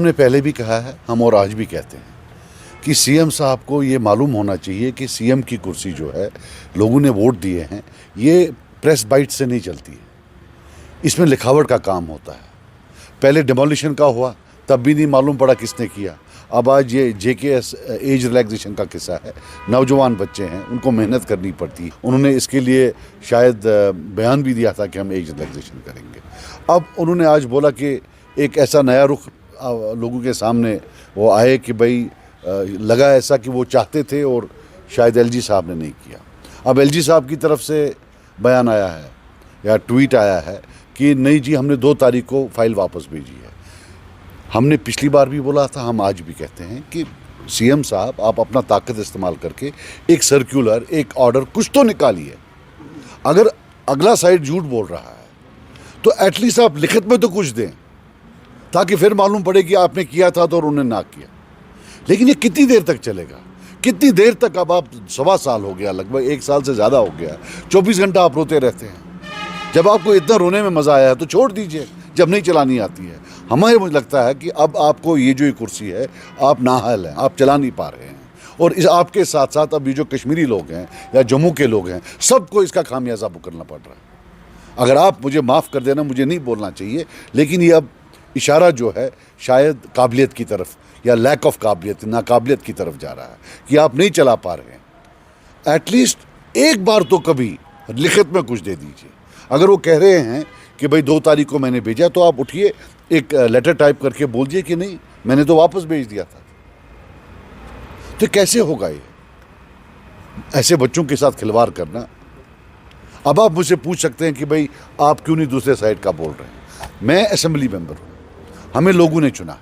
हमने पहले भी कहा है, हम और आज भी कहते हैं कि सीएम साहब को ये मालूम होना चाहिए कि सीएम की कुर्सी जो है लोगों ने वोट दिए हैं, ये प्रेस बाइट से नहीं चलती है, इसमें लिखावट का काम होता है। पहले डिमोलिशन का हुआ तब भी नहीं मालूम पड़ा किसने किया। अब आज ये जेकेएस एज रिलैक्सेशन का किस्सा है, नौजवान बच्चे हैं, उनको मेहनत करनी पड़ती है। उन्होंने इसके लिए शायद बयान भी दिया था कि हम एज रिलैक्सेशन करेंगे। अब उन्होंने आज बोला कि एक ऐसा नया रुख लोगों के सामने वो आए कि भाई लगा ऐसा कि वो चाहते थे और शायद एलजी साहब ने नहीं किया। अब एलजी साहब की तरफ से बयान आया है या ट्वीट आया है कि नहीं जी, हमने 2 तारीख को फाइल वापस भेजी है। हमने पिछली बार भी बोला था, हम आज भी कहते हैं कि सीएम साहब आप अपना ताकत इस्तेमाल करके एक सर्कुलर, एक ऑर्डर कुछ तो निकालिए। अगर अगला साइड झूठ बोल रहा है तो एटलीस्ट आप लिखित में तो कुछ दें, ताकि फिर मालूम पड़े कि आपने किया था तो और उन्होंने ना किया। लेकिन ये कितनी देर तक चलेगा, कितनी देर तक? अब आप 1.25 साल हो गया, लगभग 1 साल से ज़्यादा हो गया, 24 घंटा आप रोते रहते हैं। जब आपको इतना रोने में मज़ा आया है तो छोड़ दीजिए, जब नहीं चलानी आती है। हमें मुझे लगता है कि अब आपको ये जो कुर्सी है, आप नाअहल हैं, आप चला नहीं पा रहे हैं। और इस आपके साथ साथ अब ये जो कश्मीरी लोग हैं या जम्मू के लोग हैं, सबको इसका खामियाजा भुगतना पड़ रहा है। अगर आप मुझे माफ़ कर देना, मुझे नहीं बोलना चाहिए, लेकिन ये अब इशारा जो है शायद काबिलियत की तरफ या लैक ऑफ काबिलियत, नाकाबिलियत की तरफ जा रहा है कि आप नहीं चला पा रहे हैं। एटलीस्ट एक बार तो कभी लिखित में कुछ दे दीजिए। अगर वो कह रहे हैं कि भाई 2 तारीख को मैंने भेजा, तो आप उठिए, एक लेटर टाइप करके बोल दिए कि नहीं, मैंने तो वापस भेज दिया था। तो कैसे होगा ये, ऐसे बच्चों के साथ खिलवाड़ करना? अब आप मुझसे पूछ सकते हैं कि भाई आप क्यों नहीं दूसरे साइड का बोल रहे हैं। मैं असेंबली मेंबर हूँ, हमें लोगों ने चुना,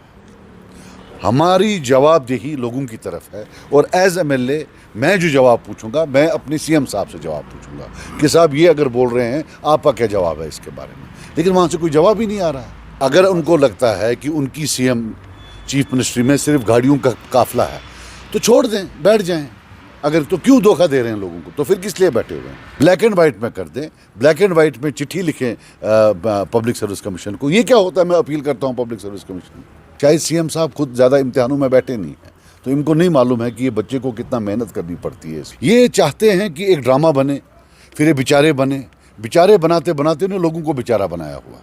हमारी जवाबदेही लोगों की तरफ है। और एज एमएलए मैं जो जवाब पूछूंगा, मैं अपने सीएम साहब से जवाब पूछूंगा कि साहब ये अगर बोल रहे हैं, आपका क्या जवाब है इसके बारे में। लेकिन वहाँ से कोई जवाब ही नहीं आ रहा है। अगर उनको लगता है कि उनकी सीएम चीफ मिनिस्ट्री में सिर्फ गाड़ियों का काफिला है तो छोड़ दें, बैठ जाएं। अगर तो क्यों धोखा दे रहे हैं लोगों को, तो फिर किस लिए बैठे हुए हैं? ब्लैक एंड वाइट में कर दें, ब्लैक एंड वाइट में चिट्ठी लिखें पब्लिक सर्विस कमीशन को। ये क्या होता है, मैं अपील करता हूँ पब्लिक सर्विस कमीशन। शायद सीएम साहब खुद ज़्यादा इम्तिहानों में बैठे नहीं हैं, तो इनको नहीं मालूम है कि ये बच्चे को कितना मेहनत करनी पड़ती है। ये चाहते हैं कि एक ड्रामा बने, फिर ये बेचारे बने। बेचारे बनाते बनाते उन्हें लोगों को बेचारा बनाया हुआ।